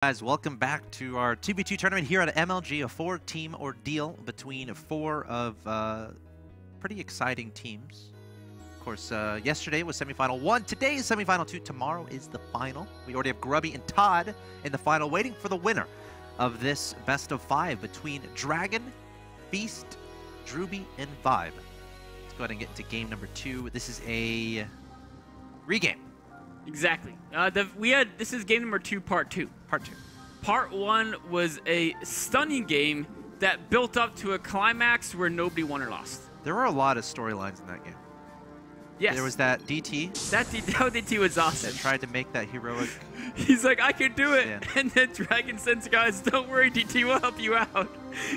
Guys, welcome back to our 2v2 tournament here at MLG, a 4-team ordeal between 4 of pretty exciting teams. Of course, yesterday was semifinal 1, today is semifinal 2, tomorrow is the final. We already have Grubby and Todd in the final, waiting for the winner of this best of 5 between Dragon, Beast, Drewbie, and Vibe. Let's go ahead and get into game number 2. This is a regame. Exactly. This is game number 2, part 2. Part 1 was a stunning game that built up to a climax where nobody won or lost. There were a lot of storylines in that game. Yes. There was that DT. That DT was awesome. That tried to make that heroic. He's like, I can do it. Yeah. And then Dragon sends guys, don't worry, DT will help you out.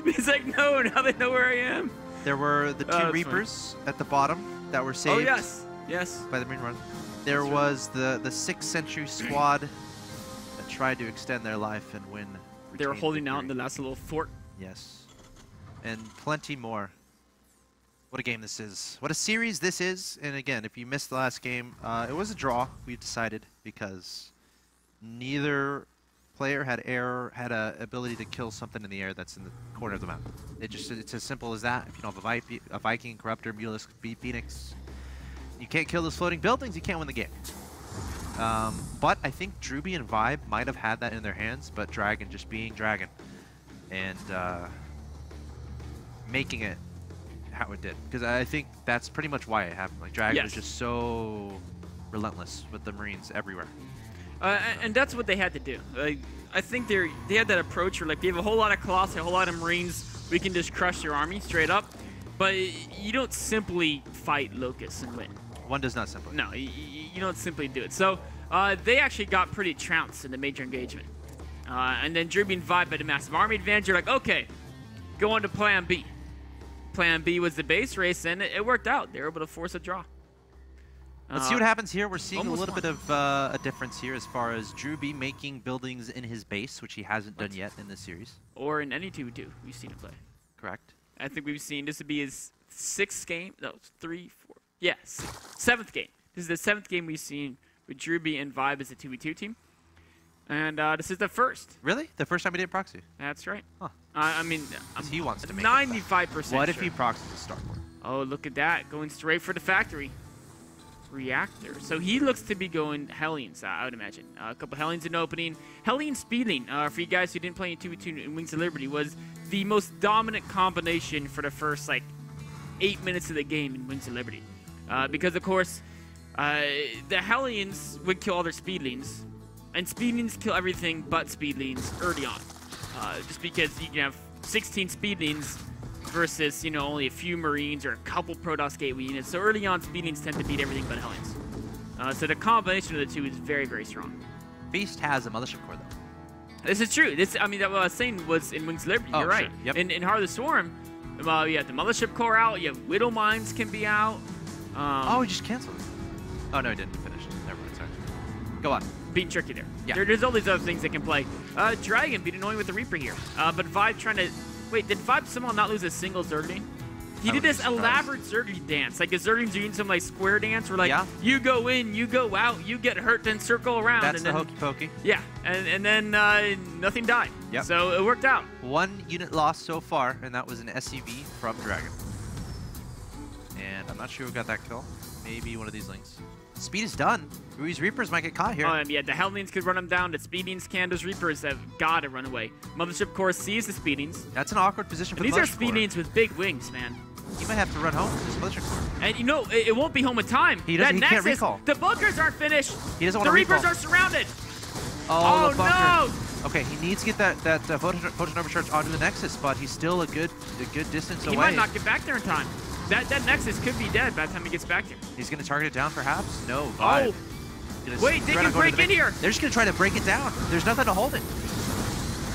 He's like, no, now they know where I am. There were the 2 Reapers at the bottom that were saved. Oh, yes. Yes. By the Marine Run. There was the 6th century squad that tried to extend their life and win. They were holding out in the last little fort. Yes. And plenty more. What a game this is. What a series this is. And again, if you missed the last game, it was a draw, we decided, because neither player had a ability to kill something in the air that's in the corner of the map. It's as simple as that. If you don't have a Viking, Corruptor, Mulus, Phoenix, you can't kill those floating buildings, you can't win the game. But I think Drewbie and Vibe might have had that in their hands, but Dragon just being Dragon and making it how it did. Because I think that's pretty much why it happened. Like, Dragon was just so relentless with the Marines everywhere. And that's what they had to do. I think they had that approach where, like, they have a whole lot of Colossi, a whole lot of Marines, we can just crush your army straight up. But you don't simply fight Locusts and win. One does not simply. No, you don't simply do it. So they actually got pretty trounced in the major engagement. And then Drewbie and Vibe had a massive army advantage. You're like, okay, go on to plan B. Plan B was the base race, and it worked out. They were able to force a draw. Let's see what happens here. We're seeing a little bit of a difference here as far as Drewbie making buildings in his base, which he hasn't done yet in this series. Or in any 2v2 we've seen him play. Correct. I think we've seen this would be his 6th game. No, 3, 4. Yeah, 7th game. This is the 7th game we've seen with Drewbie and Vibe as a 2v2 team. And this is the first. Really? The first time he did proxy? That's right. Huh. I mean, he wants to make 95%. What if he proxies a StarCraft? Oh, look at that. Going straight for the factory. Reactor. So he looks to be going Hellions, I would imagine. A couple Hellions in opening. Hellion Speedling, for you guys who didn't play in 2v2 in Wings of Liberty, was the most dominant combination for the first, like, 8 minutes of the game in Wings of Liberty. Because, of course, the Hellions would kill all their Speedlings, and Speedlings kill everything but Speedlings early on. Just because you can have 16 Speedlings versus, you know, only a few Marines or a couple Protoss Gateway units. So early on, Speedlings tend to beat everything but Hellions. So the combination of the two is very, very strong. Beast has a Mothership Core, though. This is true. I mean, what I was saying was in Wings of Liberty. You're right. Sure. Yep. In Heart of the Storm, you have the Mothership Core out. You have Widow Mines can be out. Oh, he just canceled it. Oh, no, he didn't. He finished. Never mind. Sorry. Go on. Being tricky there. Yeah. There's all these other things that can play. Dragon being annoying with the Reaper here. But Vibe trying to... Wait, did Vibe somehow not lose a single Zergling? He did this elaborate Zergling dance. Like, a Zergling's doing some, like, square dance where, like, you go in, you go out, you get hurt, then circle around. That's and the then, hokey pokey. Yeah, and then nothing died. Yep. So it worked out. 1 unit lost so far, and that was an SCV from Dragon. And I'm not sure who got that kill. Maybe one of these links. Speed is done. Rui's Reapers might get caught here. Yeah, the Hellions could run them down. The Speedings can. Those Reapers have got to run away. Mothership Core sees the Speedings. That's an awkward position for the These are Mothership Core. Speedings with big wings, man. He might have to run home with his Mothership Core. And you know, it won't be home in time. He can't recall. The bunkers aren't finished. He doesn't want to recall. The Reapers are surrounded. Oh, the bunker. No! Okay, he needs to get that photon overcharge onto the Nexus, but he's still a good distance away. He might not get back there in time. That Nexus could be dead by the time he gets back there. He's going to target it down, perhaps? No. Vibe. Wait, they can break in here. They're just going to try to break it down. There's nothing to hold it.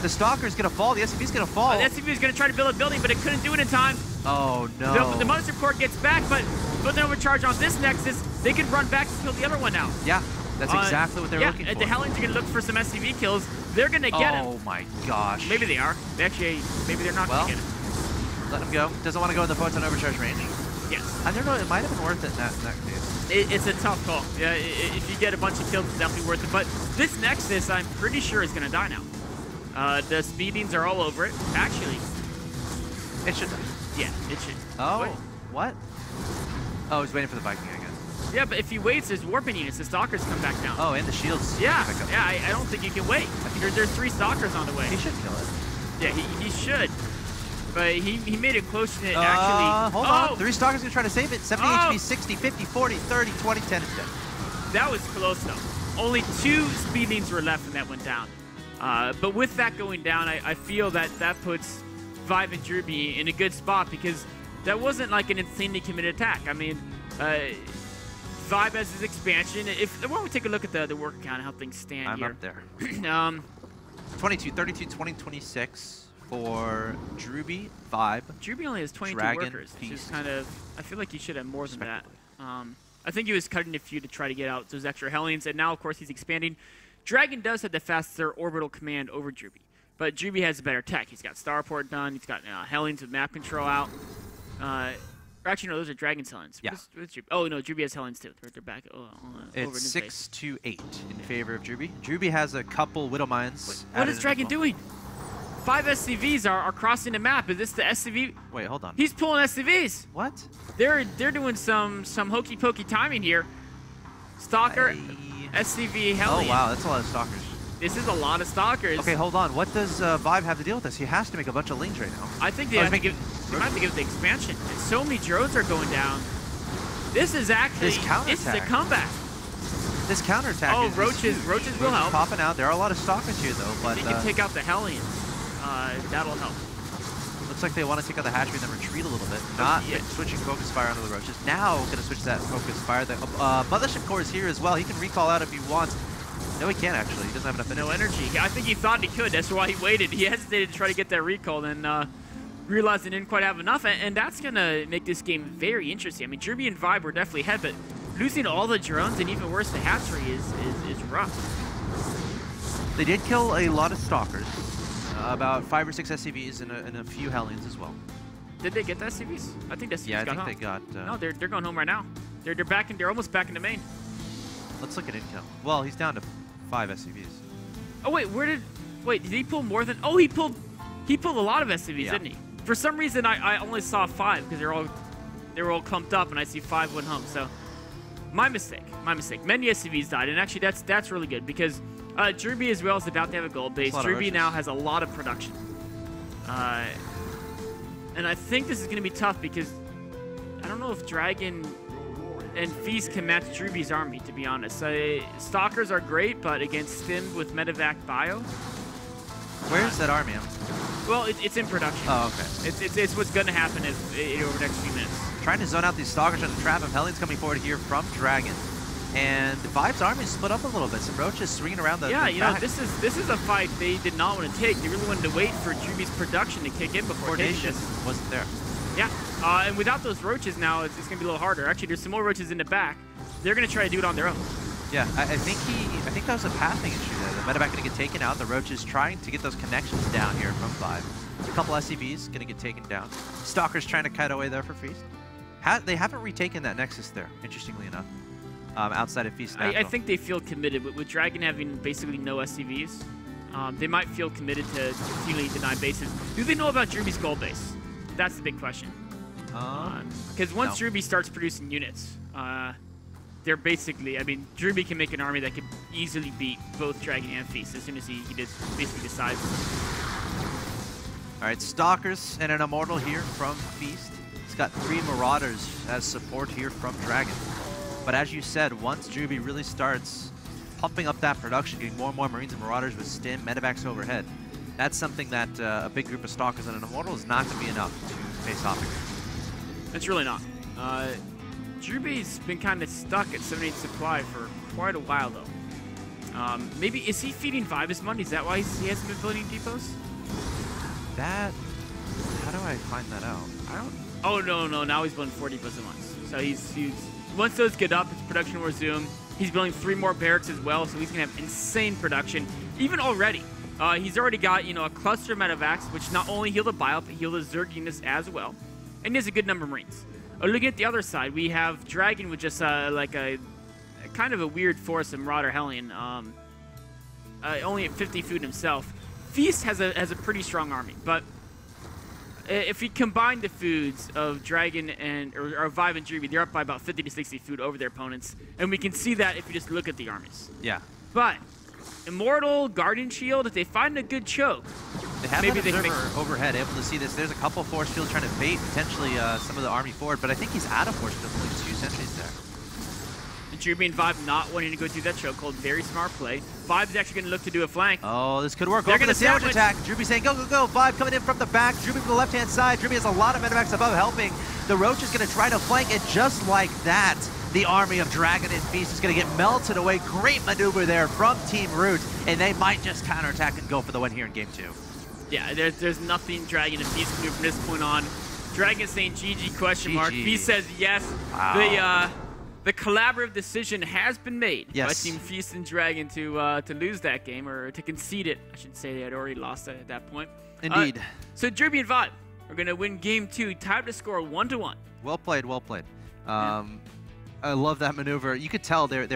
The Stalker's going to fall. The SCV's going to fall. The SCV is going to try to build a building, but it couldn't do it in time. Oh, no. The Mothership Core gets back, but with an overcharge on this Nexus, they can run back and kill the other one now. Yeah, that's exactly what they're looking for. The Hellions are going to look for some SCV kills. They're going to get him. Oh, my gosh. Maybe they are. Maybe they're not going to get him. Let him go. Doesn't want to go in the photon overcharge range. Yes. I don't know. It might have been worth it in that case. It's a tough call. Yeah, if you get a bunch of kills, it's definitely worth it. But this Nexus, I'm pretty sure, is going to die now. The speedings are all over it. Actually, It should. yeah, it should. Oh, Wait. what? Oh, he's waiting for the Viking, I guess. Yeah, but if he waits, his warping units, the stalkers come back down. Oh, and the shields. Yeah, Back up. yeah, I don't think you can wait. There's 3 stalkers on the way. He should kill it. Yeah, he should. But he made it close to it, actually. Hold on. 3 stalkers gonna try to save it. 70 Oh. HP, 60, 50, 40, 30, 20, 10 is dead. That was close, though. Only 2 speedings were left, and that went down. But with that going down, I feel that puts Vibe and Drewbie in a good spot because that wasn't like an insanely committed attack. I mean, Vibe has his expansion. Why don't we take a look at the work count and how things stand I'm here? up there. 22, 32, 20, 26 for Drewbie-Vibe. Drewbie only has 22 Dragon workers, which is Feast. kind of... I feel like he should have more than that. I think he was cutting a few to try to get out those extra Hellions, and now, of course, he's expanding. Dragon does have the faster orbital command over Drewbie, but Drewbie has a better tech. He's got Starport done. He's got Hellions with map control out. Actually, no, those are Dragon's Hellions. Yeah. What's Drewbie? Oh, no, Drewbie has Hellions, too. They're back over in It's his 6 to 8 in favor of Drewbie. Drewbie has a couple Widow Mines. What added is in Dragon as well. doing? 5 SCVs are crossing the map. Is this the SCV? Wait, hold on. He's pulling SCVs. What? They're doing some hokey pokey timing here. Stalker, SCV, Hellion. Oh, wow, that's a lot of stalkers. This is a lot of stalkers. Okay, hold on. What does Vibe have to deal with this? He has to make a bunch of lanes right now. I think they have to give the expansion. And so many drones are going down. This is actually This counterattack. a comeback. This counterattack Oh, is roaches huge. will help. Popping out. There are a lot of stalkers here, though. But They can take out the Hellions. That'll help. looks like they want to take out the hatchery and then retreat a little bit. Not Yeah. switching focus fire onto the roaches. Now going to switch that focus fire. The Mothership Core is here as well. He can recall out if he wants. No, he can't actually. He doesn't have enough energy. No energy. I think he thought he could. That's why he waited. He hesitated to try to get that recall and realized he didn't quite have enough. And that's going to make this game very interesting. I mean, Drewbie and Vibe were definitely ahead, but losing all the drones and even worse, the hatchery is rough. They did kill a lot of stalkers. About 5 or 6 SCVs and a few Hellions as well. Did they get the SCVs? I think the SCVs Yeah, I got think home. they got... No, they're going home right now. They're back in. They're almost back into main. Let's look at intel. Well, he's down to 5 SCVs. Oh wait, did he pull more than? Oh, he pulled a lot of SCVs, Yeah. didn't he? For some reason, I only saw 5 because they were all clumped up, and I see 5 went home. So, my mistake. Many SCVs died, and actually that's really good because Drewbie as well is about to have a gold base. Drewbie now has a lot of production, and I think this is going to be tough because I don't know if Dragon and Feast can match Drewbie's army, to be honest. Stalkers are great, but against Stim with Medevac Bio. Where's that army? Well, it's in production. Oh, okay. It's what's going to happen over the next few minutes. Trying to zone out these stalkers trying to trap him. Hellions coming forward here from Dragon. And Vibe's army is split up a little bit. Some roaches swinging around the Yeah, you know, back. this is a fight they did not want to take. They really wanted to wait for Drewbie's production to kick in before taking Coordination this. wasn't there. Yeah, and without those roaches now, it's going to be a little harder. Actually, there's some more roaches in the back. They're going to try to do it on their own. Yeah, I think that was a pathing issue there. The medevac going to get taken out. The roaches trying to get those connections down here from Vibe. A couple SCVs going to get taken down. Stalkers trying to kite away there for Feast. They haven't retaken that Nexus there, interestingly enough, outside of Feast. I think they feel committed. With Dragon having basically no SCVs, they might feel committed to continually deny bases. Do they know about Drewbie's gold base? That's the big question. Because once Drewbie starts producing units, they're basically, I mean, Drewbie can make an army that could easily beat both Dragon and Feast as soon as he basically decides. All right, Stalkers and an Immortal here from Feast. He's got 3 Marauders as support here from Dragon. But as you said, once Drewbie really starts pumping up that production, getting more and more Marines and Marauders with Stim, medevacs overhead, that's something that a big group of Stalkers and an Immortal is not going to be enough to face off against. It's really not. Drewbie's been kind of stuck at 78 supply for quite a while, though. Maybe, is he feeding Vibe his money? Is that why he hasn't been building depots? How do I find that out? Oh, no, now he's building 4 depots at once. So he's once those get up, his production will resume. He's building 3 more barracks as well, so he's going to have insane production, even already. He's already got, you know, a cluster of medevacs, which not only heal the bio, but heal the Zerg units as well. And he has a good number of Marines. Looking at the other side, we have Dragon with just like a kind of a weird force of Marauder Hellion. Only at 50 food himself. Feast has a pretty strong army, but if we combine the foods of Dragon or Vibe and Drewbie, they're up by about 50 to 60 food over their opponents, and we can see that if you just look at the armies. Yeah. But Immortal, Guardian Shield, if they find a good choke, they have maybe an they can make overhead, able to see this. There's a couple force fields trying to bait potentially some of the army forward, but I think he's out of force field, only 2 sentries there. Drewbie and Vibe not wanting to go through that chokehold. Very smart play. Vibe is actually going to look to do a flank. Oh, this could work. They're going to sandwich attack. Drewbie saying, go, go, go. Vibe coming in from the back. Drewbie from the left-hand side. Drewbie has a lot of medivacs above helping. The Roach is going to try to flank, and just like that, the army of Dragon and Feast is going to get melted away. Great maneuver there from Team Root, and they might just counterattack and go for the win here in Game 2. Yeah, there's nothing Dragon and Feast can do from this point on. Dragon saying GG question mark. Feast says yes. Wow. The collaborative decision has been made by Team Feast and Dragon to lose that game, or to concede it. I should say they had already lost it at that point. Indeed. So Drewbie and Vibe are going to win Game 2, tied to score 1-1. Well played, well played. I love that maneuver. You could tell they're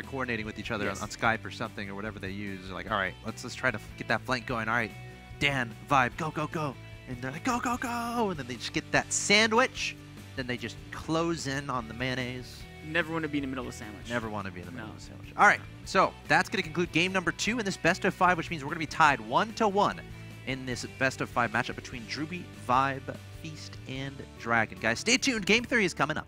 coordinating with each other on Skype or something or whatever they use. They're like, all right, let's try to get that flank going. All right, Dan, Vibe, go, go, go. And they're like, go, go, go. And then they just get that sandwich. Then they just close in on the mayonnaise. Never want to be in the middle of a sandwich. Never want to be in the middle of a sandwich. All right, so that's going to conclude game number 2 in this best of 5, which means we're going to be tied 1-1 in this best of 5 matchup between Drewbie, Vibe, Feast, and Dragon. Guys, stay tuned. Game 3 is coming up.